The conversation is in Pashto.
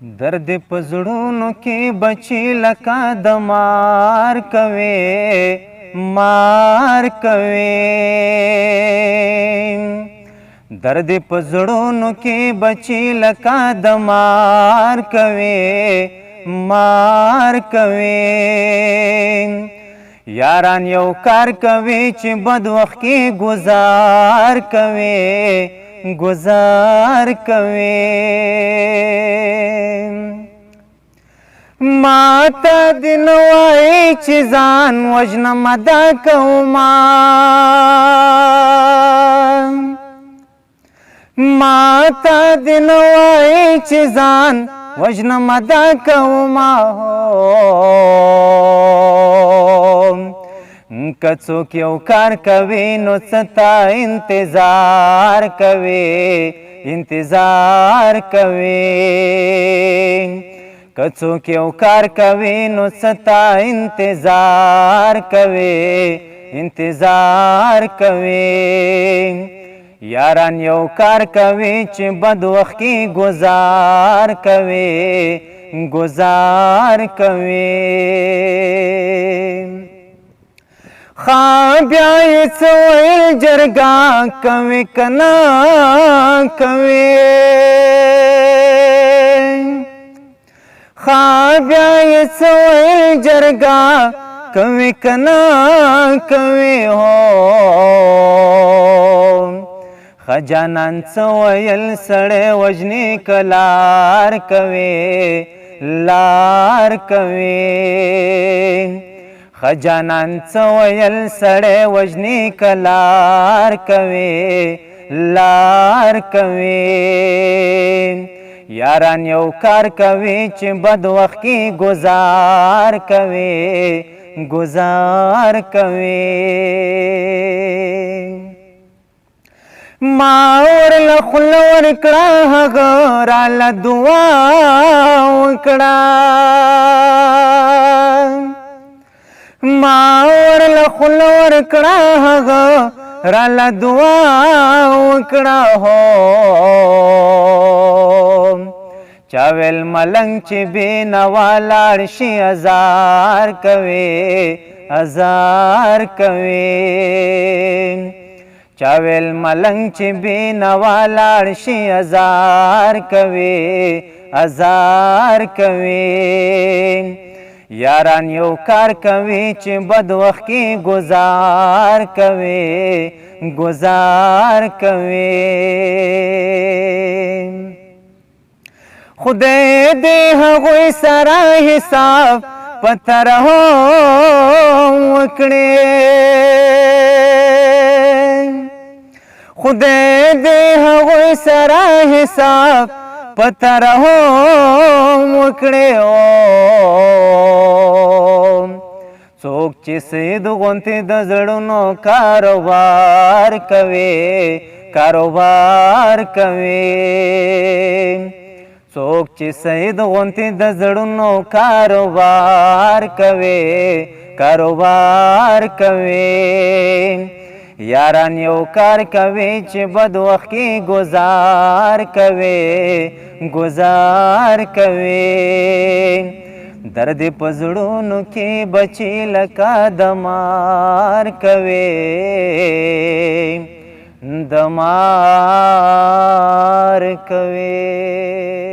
درد په زړونو کې بچی لکه د مار کوي مار کوي درد په زړونو کې بچی لکه د مار کوي مار کوي یاران یو کار کوي چې بد وخت کې گزار کوي گزار کوي ماته دې نه وایي چې ځان وژنم دا کومه ماته دې نه وایي چې ځان وژنم دا کومه که څوک یو کار کوي نو څه تا انتظار کوي انتظار کوي که څوک یو کار کوي نو څه تا انتظار کوي انتظار کوي یاران یو کار کوي چې بد وخت کې گزار کوي گزار کوي بیا یې څه ویل جرګه کوي که نه کوي بیا یې څه ویل جرګه کوي که نه کوي خجانان څه ویل سړی وژني که لار کوي لار کوي خجانان څه ویل سړی وژني که لار کوي لار کوي یاران یو کار کوي چې بد وخت کې گزار کوي گزار کوي ما ورله خوله ورکړه هغه راله دعا وکړه ما ورله خوله ورکړه هغه راله دعا وکړه چا ویل ملنګ چې بېنوا لاړ شي ازار کوي ازار کوي چا ویل ملنګ چې بېنوا لاړ شي ازار کوي ازار کوي یاران یو کار کوي چې بد وخت کې گزار کوي گزار کوي خدای دې هغوی سره حساب په ترهو وکړي خدای دې هغوی سره حساب په ترهو وکړي څوک چې سید غوندې د زړونو کاروبار کوي کاروبار کوي څوک چې سید غوندې د زړونو کاروبار کوي کاروبار کوي یاران یو کار کوي چې بد وخت کې گزار کوي گزار کوي درد په زړونو کې بچی لکه د مار کوي د مار کوي